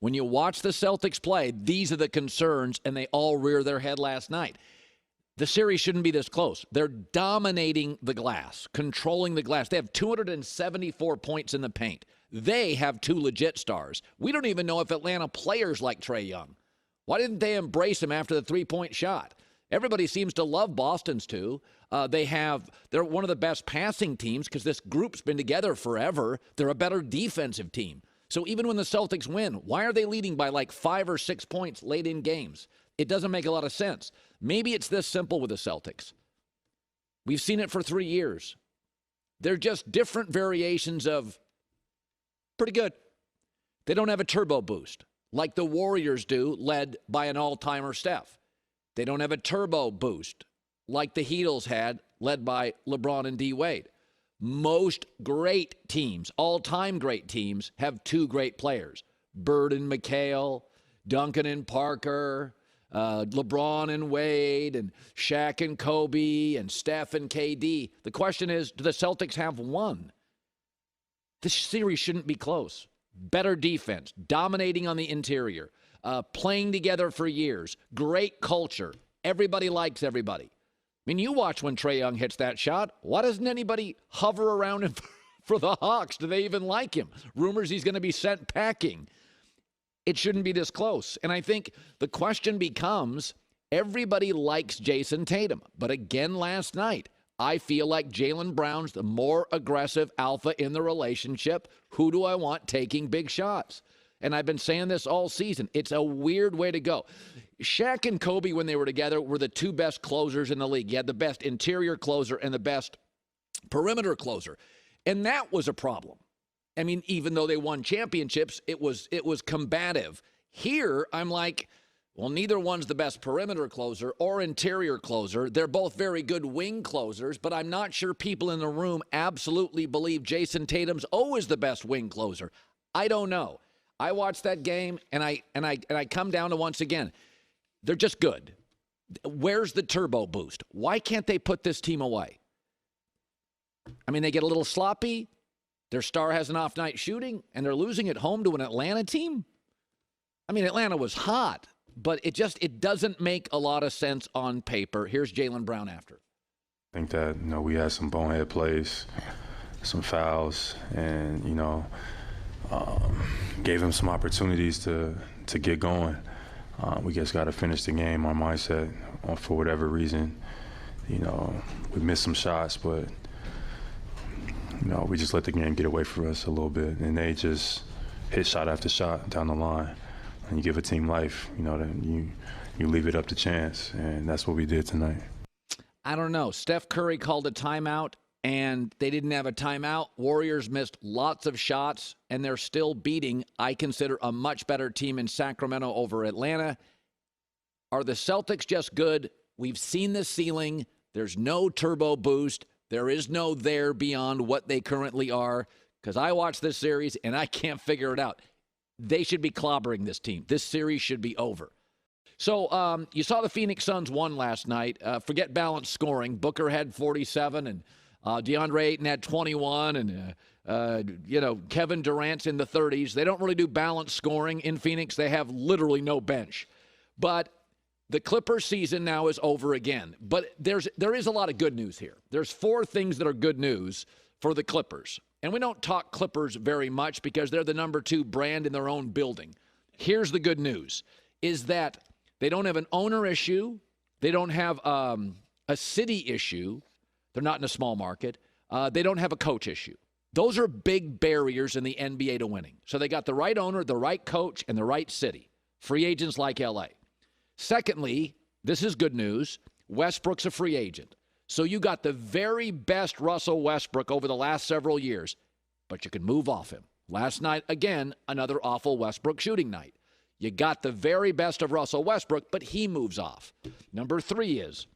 When you watch the Celtics play, these are the concerns, and they all rear their head last night. The series shouldn't be this close. They're dominating the glass, controlling the glass. They have 274 points in the paint. They have two legit stars. We don't even know if Atlanta players like Trae Young. Why didn't they embrace him after the three-point shot? Everybody seems to love Boston's two. They're one of the best passing teams because this group's been together forever. They're a better defensive team. So even when the Celtics win, why are they leading by like 5 or 6 points late in games? It doesn't make a lot of sense. Maybe it's this simple with the Celtics. We've seen it for 3 years. They're just different variations of pretty good. They don't have a turbo boost like the Warriors do, led by an all-timer Steph. They don't have a turbo boost like the Heatles had, led by LeBron and D. Wade. Most great teams, all-time great teams, have two great players. Bird and McHale, Duncan and Parker, LeBron and Wade, and Shaq and Kobe, and Steph and KD. The question is, do the Celtics have one? This series shouldn't be close. Better defense, dominating on the interior, playing together for years, great culture. Everybody likes everybody. I mean, you watch when Trae Young hits that shot. Why doesn't anybody hover around him for the Hawks? Do they even like him? Rumors he's going to be sent packing. It shouldn't be this close. And I think the question becomes, everybody likes Jason Tatum. But again last night, I feel like Jaylen Brown's the more aggressive alpha in the relationship. Who do I want taking big shots? And I've been saying this all season. It's a weird way to go. Shaq and Kobe, when they were together, were the two best closers in the league. You had the best interior closer and the best perimeter closer. And that was a problem. I mean, even though they won championships, it was combative. Here, I'm like, well, neither one's the best perimeter closer or interior closer. They're both very good wing closers, but I'm not sure people in the room absolutely believe Jason Tatum's always the best wing closer. I don't know. I watched that game, and I come down to, once again, they're just good. Where's the turbo boost? Why can't they put this team away? I mean, they get a little sloppy. Their star has an off night shooting, and they're losing at home to an Atlanta team. I mean, Atlanta was hot, but it doesn't make a lot of sense on paper. Here's Jaylen Brown after. I think that, we had some bonehead plays, some fouls, and, gave him some opportunities to get going. We just got to finish the game. Our mindset, for whatever reason, we missed some shots, but we just let the game get away from us a little bit, and they just hit shot after shot down the line. And you give a team life, then you leave it up to chance, and that's what we did tonight. I don't know. Steph Curry called a timeout, and they didn't have a timeout. Warriors missed lots of shots, and they're still beating, I consider, a much better team in Sacramento over Atlanta. Are the Celtics just good? We've seen the ceiling. There's no turbo boost. There is no there beyond what they currently are, because I watched this series, and I can't figure it out. They should be clobbering this team. This series should be over. So you saw the Phoenix Suns won last night. Forget balanced scoring. Booker had 47, and DeAndre Ayton had 21, and, Kevin Durant's in the 30s. They don't really do balanced scoring in Phoenix. They have literally no bench. But the Clippers season now is over again. But there is a lot of good news here. There's 4 things that are good news for the Clippers. And we don't talk Clippers very much because they're the number 2 brand in their own building. Here's the good news, is that they don't have an owner issue. They don't have a city issue. They're not in a small market. They don't have a coach issue. Those are big barriers in the NBA to winning. So they got the right owner, the right coach, and the right city. Free agents like LA. Secondly, this is good news, Westbrook's a free agent. So you got the very best Russell Westbrook over the last several years, but you can move off him. Last night, again, another awful Westbrook shooting night. You got the very best of Russell Westbrook, but he moves off. Number 3 is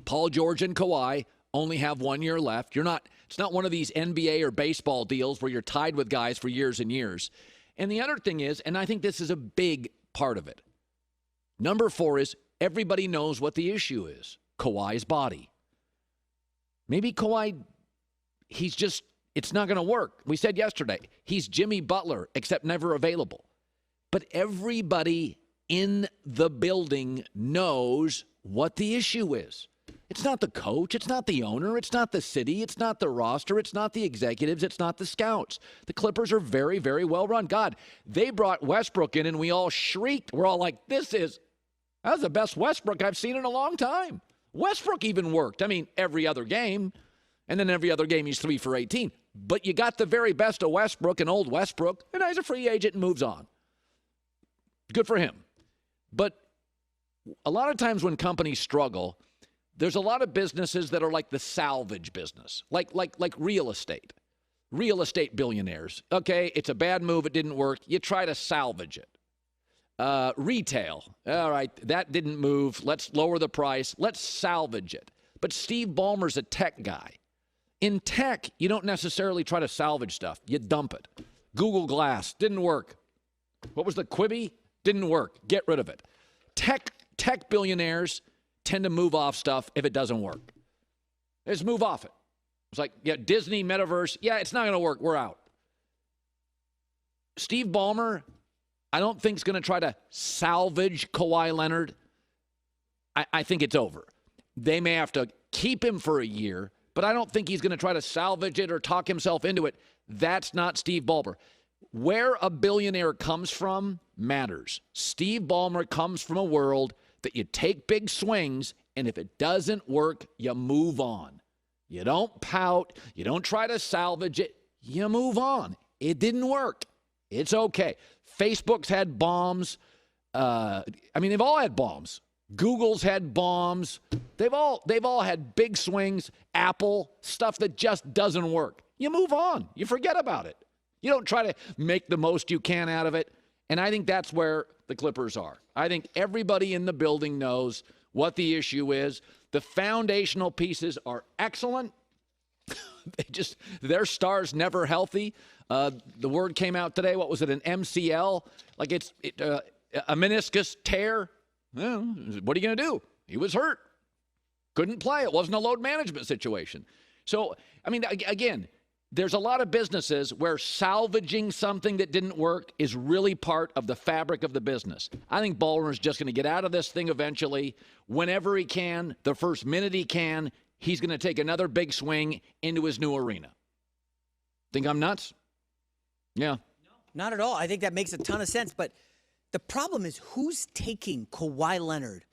Paul George and Kawhi only have 1 year left. It's not one of these NBA or baseball deals where you're tied with guys for years and years. And the other thing is, and I think this is a big part of it, number 4 is everybody knows what the issue is, Kawhi's body. Maybe Kawhi, it's not going to work. We said yesterday, he's Jimmy Butler, except never available. But everybody in the building knows what the issue is. It's not the coach. It's not the owner. It's not the city. It's not the roster. It's not the executives. It's not the scouts. The Clippers are very, very well run. God, they brought Westbrook in, and we all shrieked. We're all like, that's the best Westbrook I've seen in a long time. Westbrook even worked. I mean, every other game, and then every other game he's 3 for 18. But you got the very best of Westbrook and old Westbrook, and he's a free agent and moves on. Good for him. But a lot of times when companies struggle, there's a lot of businesses that are like the salvage business, like real estate. Real estate billionaires. Okay, it's a bad move. It didn't work. You try to salvage it. Retail. All right, that didn't move. Let's lower the price. Let's salvage it. But Steve Ballmer's a tech guy. In tech, you don't necessarily try to salvage stuff. You dump it. Google Glass didn't work. What was the Quibi? Didn't work. Get rid of it. Tech billionaires tend to move off stuff if it doesn't work. They just move off it. It's like, yeah, Disney, Metaverse, yeah, it's not going to work. We're out. Steve Ballmer, I don't think is going to try to salvage Kawhi Leonard. I think it's over. They may have to keep him for a year, but I don't think he's going to try to salvage it or talk himself into it. That's not Steve Ballmer. Where a billionaire comes from matters. Steve Ballmer comes from a world that you take big swings, and if it doesn't work, you move on. You don't pout. You don't try to salvage it. You move on. It didn't work. It's okay. Facebook's had bombs. They've all had bombs. Google's had bombs. They've all had big swings. Apple, stuff that just doesn't work. You move on. You forget about it. You don't try to make the most you can out of it. And I think that's where the Clippers are. I think everybody in the building knows what the issue is. The foundational pieces are excellent. Their star's never healthy. The word came out today. What was it? An MCL? Like a meniscus tear. Well, what are you going to do? He was hurt. Couldn't play. It wasn't a load management situation. So, again, there's a lot of businesses where salvaging something that didn't work is really part of the fabric of the business. I think Ballmer is just going to get out of this thing eventually. Whenever he can, the first minute he can, he's going to take another big swing into his new arena. Think I'm nuts? Yeah. No, not at all. I think that makes a ton of sense. But the problem is, who's taking Kawhi Leonard,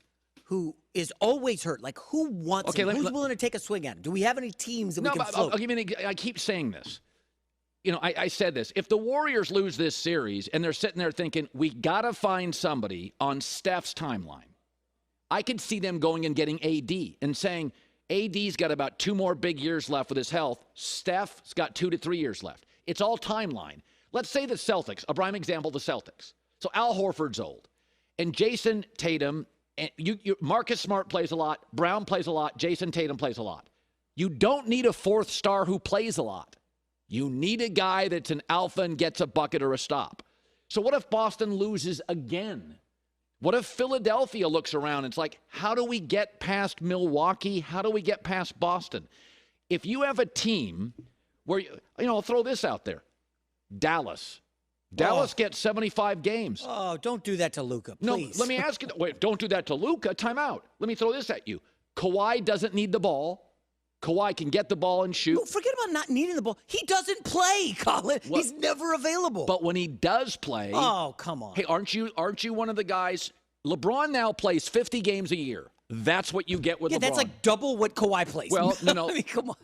who is always hurt? Like, who wants him? Who's willing to take a swing at him? Do we have any teams that we can float? I'll give you I keep saying this. I said this. If the Warriors lose this series and they're sitting there thinking, we got to find somebody on Steph's timeline, I could see them going and getting AD and saying, AD's got about 2 more big years left with his health. Steph's got 2 to 3 years left. It's all timeline. Let's say the Celtics, a prime example, the Celtics. So Al Horford's old. And Jason Tatum, and Marcus Smart plays a lot, Brown plays a lot, Jason Tatum plays a lot. You don't need a 4th star who plays a lot. You need a guy that's an alpha and gets a bucket or a stop. So what if Boston loses again? What if Philadelphia looks around and it's like, how do we get past Milwaukee? How do we get past Boston? If you have a team where, I'll throw this out there. Dallas gets 75 games. Oh, don't do that to Luka, please. No, let me ask you. Wait, don't do that to Luka. Time out. Let me throw this at you. Kawhi doesn't need the ball. Kawhi can get the ball and shoot. No, forget about not needing the ball. He doesn't play, Colin. He's never available. But when he does play. Oh, come on. Hey, aren't you one of the guys? LeBron now plays 50 games a year. That's what you get with LeBron. Yeah, that's like double what Kawhi plays. Well, no. I mean, come on.